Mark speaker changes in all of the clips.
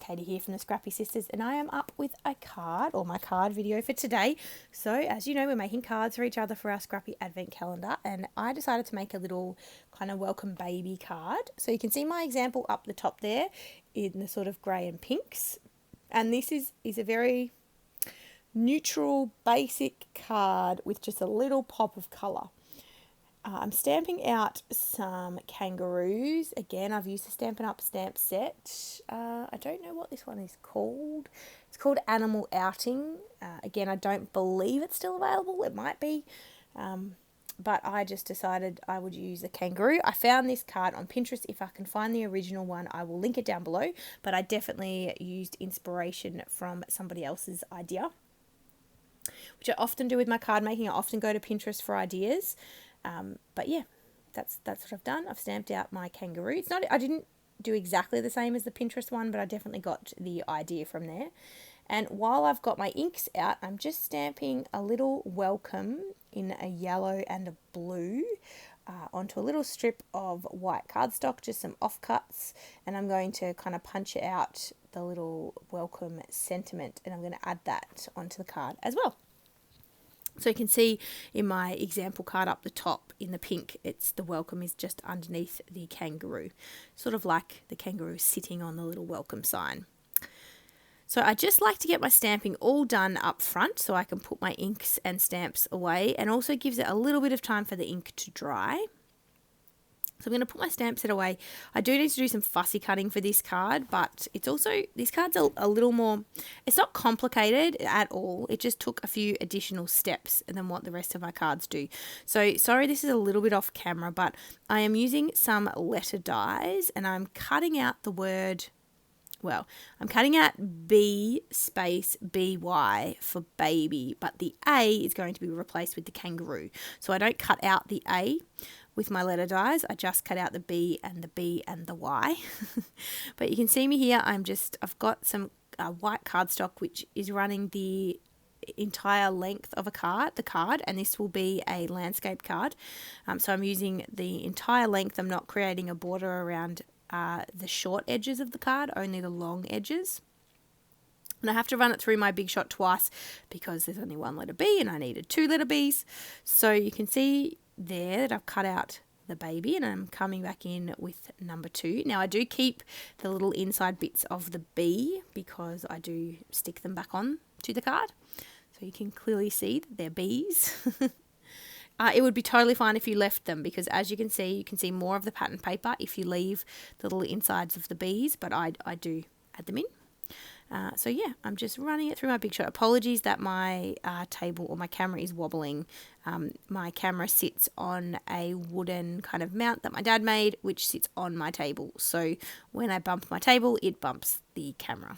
Speaker 1: Katie here from the Scrappy Sisters, and I am up with a card, or my card video for today. So as you know, we're making cards for each other for our Scrappy Advent calendar, and I decided to make a little kind of welcome baby card. So you can see my example up the top there in the sort of grey and pinks, and this is a very neutral basic card with just a little pop of colour. I'm stamping out some kangaroos. Again, I've used the Stampin' Up! Stamp set. I don't know what this one is called. It's called Animal Outing. Again, I don't believe it's still available. It might be. But I just decided I would use a kangaroo. I found this card on Pinterest. If I can find the original one, I will link it down below. But I definitely used inspiration from somebody else's idea, which I often do with my card making. I often go to Pinterest for ideas. But yeah, that's what I've done. I've stamped out my kangaroo. I didn't do exactly the same as the Pinterest one, but I definitely got the idea from there. And while I've got my inks out, I'm just stamping a little welcome in a yellow and a blue onto a little strip of white cardstock, just some offcuts, and I'm going to kind of punch out the little welcome sentiment, and I'm going to add that onto the card as well. So you can see in my example card up the top in the pink, the welcome is just underneath the kangaroo, sort of like the kangaroo sitting on the little welcome sign. So I just like to get my stamping all done up front so I can put my inks and stamps away, and also gives it a little bit of time for the ink to dry. So I'm going to put my stamp set away. I do need to do some fussy cutting for this card, but this card's a little more, it's not complicated at all. It just took a few additional steps than what the rest of my cards do. So sorry, this is a little bit off camera, but I am using some letter dies, and I'm cutting out the word, I'm cutting out B space BY for baby, but the A is going to be replaced with the kangaroo. So I don't cut out the A with my letter dies, I just cut out the B and the Y. But you can see me here, I've got some white cardstock which is running the entire length of the card, and this will be a landscape card. So I'm using the entire length. I'm not creating a border around the short edges of the card, only the long edges. And I have to run it through my Big Shot twice because there's only one letter B and I needed 2 letter Bs. So you can see there that I've cut out the baby, and I'm coming back in with number 2. Now I do keep the little inside bits of the B because I do stick them back on to the card. So you can clearly see that they're Bs. It would be totally fine if you left them, because as you can see more of the pattern paper if you leave the little insides of the Bs, but I do add them in. So yeah, I'm just running it through my Big Shot. Apologies that my table or my camera is wobbling. My camera sits on a wooden kind of mount that my dad made, which sits on my table. So when I bump my table, it bumps the camera.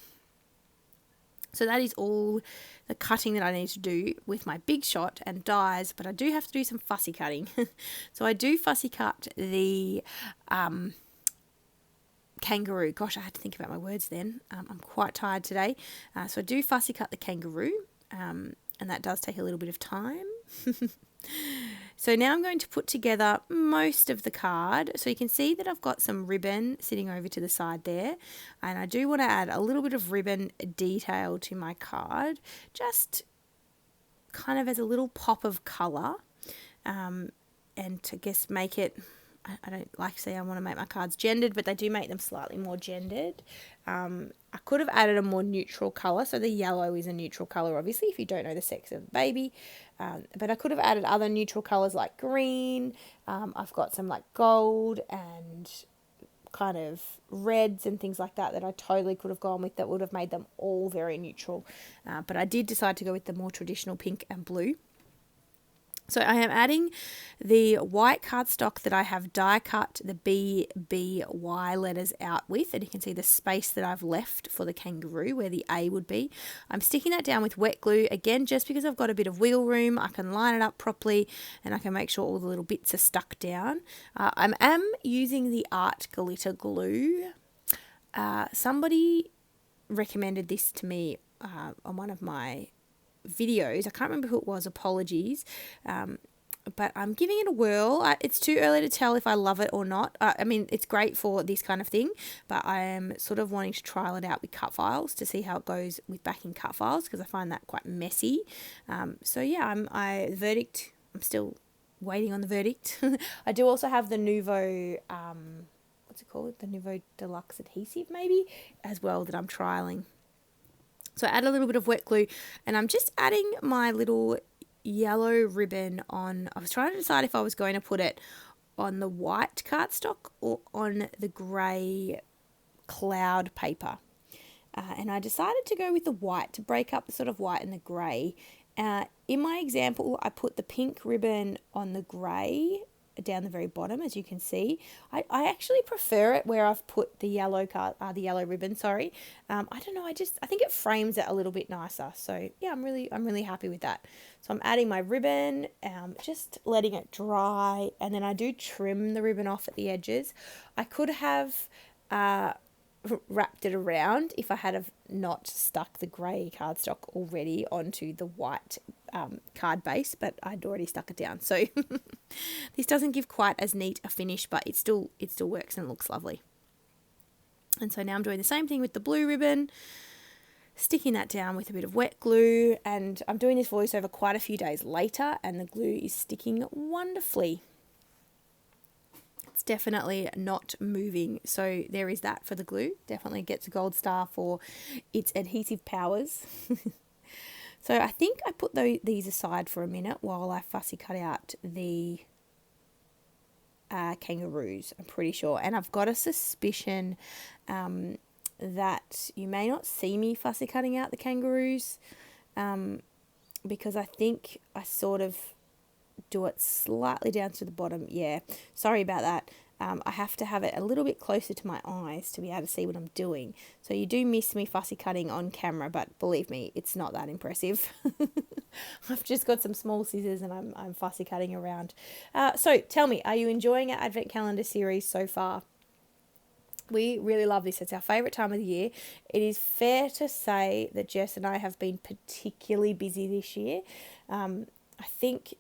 Speaker 1: So that is all the cutting that I need to do with my Big Shot and dies, but I do have to do some fussy cutting. So I do fussy cut the kangaroo. Gosh, I had to think about my words then. I'm quite tired today. So I do fussy cut the kangaroo, and that does take a little bit of time. So now I'm going to put together most of the card. So you can see that I've got some ribbon sitting over to the side there, and I do want to add a little bit of ribbon detail to my card, just kind of as a little pop of colour, and to make it, I don't like to say I want to make my cards gendered, but they do make them slightly more gendered. I could have added a more neutral colour. So the yellow is a neutral colour, obviously, if you don't know the sex of the baby. But I could have added other neutral colours like green. I've got some like gold and kind of reds and things like that I totally could have gone with, that would have made them all very neutral. But I did decide to go with the more traditional pink and blue. So I am adding the white cardstock that I have die cut the BBY letters out with, and you can see the space that I've left for the kangaroo where the A would be. I'm sticking that down with wet glue, again, just because I've got a bit of wiggle room. I can line it up properly and I can make sure all the little bits are stuck down. I am using the art glitter glue. Somebody recommended this to me on one of my videos. I can't remember who it was, apologies. but I'm giving it a whirl. It's too early to tell if I love it or not. I mean, it's great for this kind of thing, but I am sort of wanting to trial it out with cut files to see how it goes with backing cut files, because I find that quite messy. So yeah, I'm still waiting on the verdict. I do also have the Nouveau, what's it called? The Nouveau Deluxe adhesive maybe as well that I'm trialing. So I add a little bit of wet glue, and I'm just adding my little yellow ribbon on. I was trying to decide if I was going to put it on the white cardstock or on the grey cloud paper. And I decided to go with the white to break up the sort of white and the grey. In my example, I put the pink ribbon on the grey down the very bottom, as you can see. I actually prefer it where I've put the yellow ribbon. Sorry, I don't know. I think it frames it a little bit nicer. So yeah, I'm really happy with that. So I'm adding my ribbon, just letting it dry, and then I do trim the ribbon off at the edges. I could have wrapped it around if I had have not stuck the grey cardstock already onto the white card base, but I'd already stuck it down. So this doesn't give quite as neat a finish, but it still works and looks lovely. And so now I'm doing the same thing with the blue ribbon, sticking that down with a bit of wet glue, and I'm doing this voiceover quite a few days later, and the glue is sticking wonderfully. It's definitely not moving, so there is that for the glue. Definitely gets a gold star for its adhesive powers. So I think I put these aside for a minute while I fussy cut out the kangaroos, I'm pretty sure. And I've got a suspicion that you may not see me fussy cutting out the kangaroos, because I think I sort of do it slightly down to the bottom. Yeah, sorry about that. I have to have it a little bit closer to my eyes to be able to see what I'm doing. So you do miss me fussy cutting on camera, but believe me, it's not that impressive. I've just got some small scissors and I'm fussy cutting around. So tell me, are you enjoying our Advent Calendar series so far? We really love this. It's our favourite time of the year. It is fair to say that Jess and I have been particularly busy this year. I think,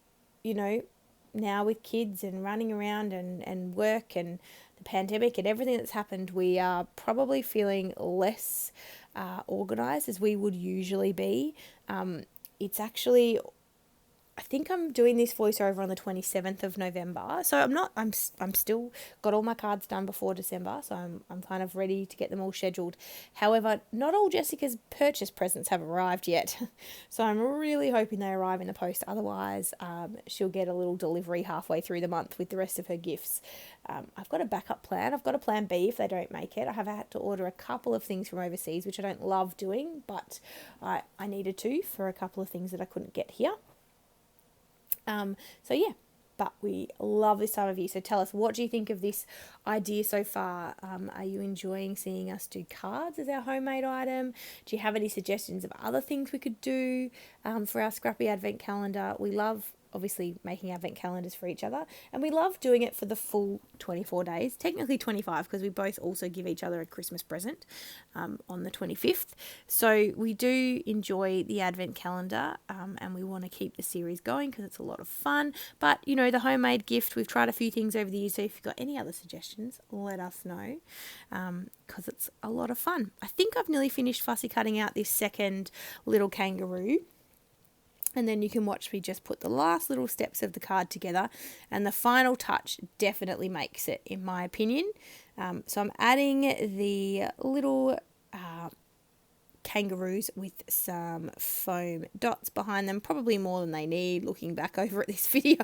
Speaker 1: now with kids and running around and work and the pandemic and everything that's happened, we are probably feeling less organised as we would usually be. It's actually, I think I'm doing this voiceover on the 27th of November. So I'm still got all my cards done before December. So I'm kind of ready to get them all scheduled. However, not all Jessica's purchase presents have arrived yet. So I'm really hoping they arrive in the post. Otherwise, she'll get a little delivery halfway through the month with the rest of her gifts. I've got a backup plan. I've got a plan B if they don't make it. I have had to order a couple of things from overseas, which I don't love doing, but I needed to for a couple of things that I couldn't get here. So yeah, but we love this time of year. So tell us, what do you think of this idea so far? Are you enjoying seeing us do cards as our homemade item? Do you have any suggestions of other things we could do for our Scrappy Advent Calendar? We love obviously making advent calendars for each other, and we love doing it for the full 24 days, technically 25, because we both also give each other a Christmas present on the 25th. So we do enjoy the advent calendar, and we want to keep the series going because it's a lot of fun. But the homemade gift, we've tried a few things over the years, so if you've got any other suggestions, let us know, because it's a lot of fun. I think I've nearly finished fussy cutting out this second little kangaroo. And then you can watch me just put the last little steps of the card together, and the final touch definitely makes it, in my opinion. So I'm adding the little kangaroos with some foam dots behind them, probably more than they need looking back over at this video.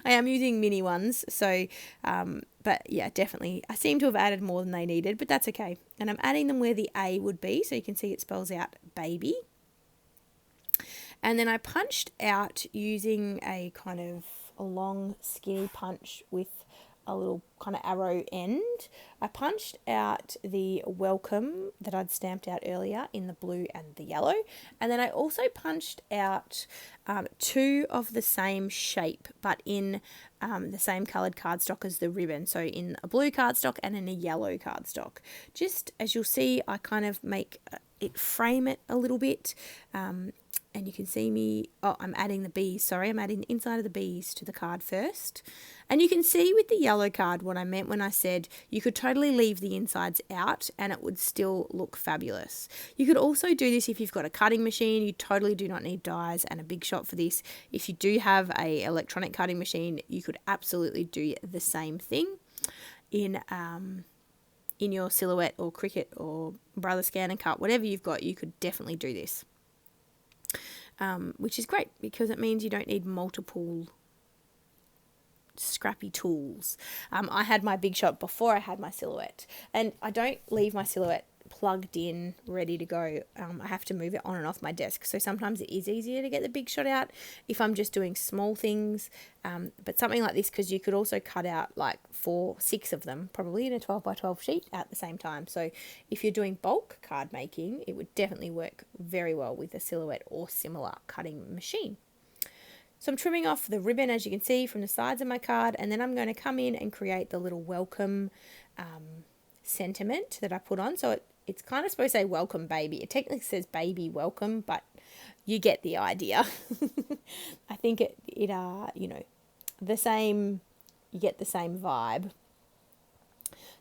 Speaker 1: I am using mini ones, so but yeah, definitely I seem to have added more than they needed, but that's okay. And I'm adding them where the A would be, so you can see it spells out baby. And then I punched out using a kind of a long skinny punch with a little kind of arrow end. I punched out the welcome that I'd stamped out earlier in the blue and the yellow. And then I also punched out two of the same shape, but in the same coloured cardstock as the ribbon. So in a blue cardstock and in a yellow cardstock. Just as you'll see, I kind of make it frame it a little bit. And you can see me, I'm adding the bees, sorry, I'm adding the inside of the bees to the card first. And you can see with the yellow card what I meant when I said you could totally leave the insides out and it would still look fabulous. You could also do this if you've got a cutting machine. You totally do not need dies and a big shot for this. If you do have a electronic cutting machine, you could absolutely do the same thing in your Silhouette or Cricut or Brother Scan and Cut, whatever you've got, you could definitely do this. Which is great because it means you don't need multiple scrappy tools. I had my big shot before I had my Silhouette, and I don't leave my Silhouette plugged in ready to go. I have to move it on and off my desk, so sometimes it is easier to get the big shot out if I'm just doing small things, but something like this, because you could also cut out like 4-6 of them probably in a 12 by 12 sheet at the same time. So if you're doing bulk card making, it would definitely work very well with a Silhouette or similar cutting machine. So I'm trimming off the ribbon, as you can see, from the sides of my card, and then I'm going to come in and create the little welcome sentiment that I put on. So it's kind of supposed to say welcome baby. It technically says baby welcome, but you get the idea. I think it you know, the same, you get the same vibe.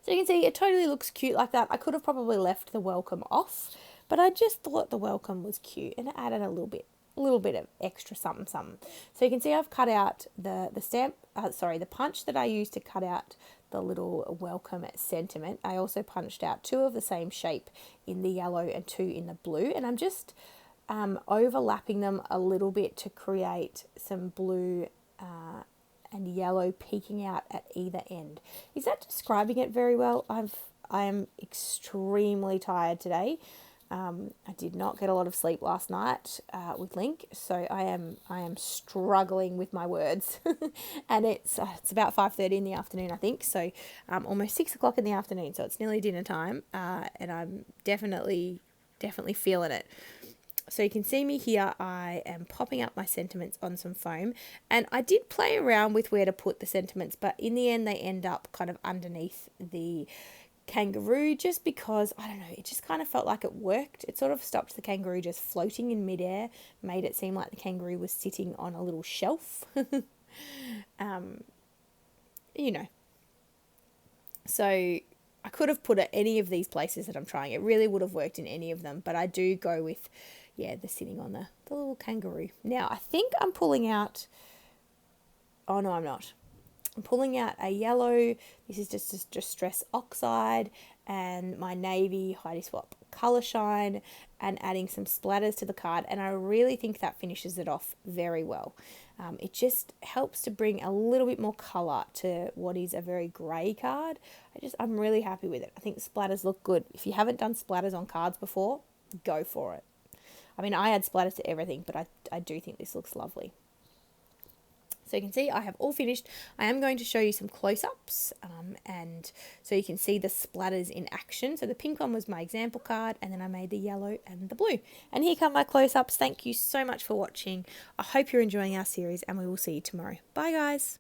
Speaker 1: So you can see it totally looks cute like that. I could have probably left the welcome off, but I just thought the welcome was cute and it added a little bit of extra something. So you can see I've cut out the punch that I used to cut out the little welcome sentiment. I also punched out 2 of the same shape in the yellow and 2 in the blue, and I'm just overlapping them a little bit to create some blue and yellow peeking out at either end. Is that describing it very well? I am extremely tired today. I did not get a lot of sleep last night with Link, so I am struggling with my words. And it's about 5:30 in the afternoon, I think, so almost 6 o'clock in the afternoon, so it's nearly dinner time, and I'm definitely feeling it. So you can see me here, I am popping up my sentiments on some foam, and I did play around with where to put the sentiments, but in the end they end up kind of underneath the kangaroo, just because, I don't know, it just kind of felt like it worked. It sort of stopped the kangaroo just floating in midair, made it seem like the kangaroo was sitting on a little shelf. You know. So I could have put it any of these places that I'm trying. It really would have worked in any of them, but I do go with, the sitting on the little kangaroo. Now, I think I'm pulling out, oh no, I'm not. I'm pulling out a yellow, this is just Distress Oxide, and my navy Heidi Swap Colour Shine, and adding some splatters to the card, and I really think that finishes it off very well. It just helps to bring a little bit more colour to what is a very grey card. I'm really happy with it. I think splatters look good. If you haven't done splatters on cards before, go for it. I mean, I add splatters to everything, but I do think this looks lovely. So you can see I have all finished. I am going to show you some close-ups, and so you can see the splatters in action. So the pink one was my example card, and then I made the yellow and the blue. And here come my close-ups. Thank you so much for watching. I hope you're enjoying our series, and we will see you tomorrow. Bye, guys.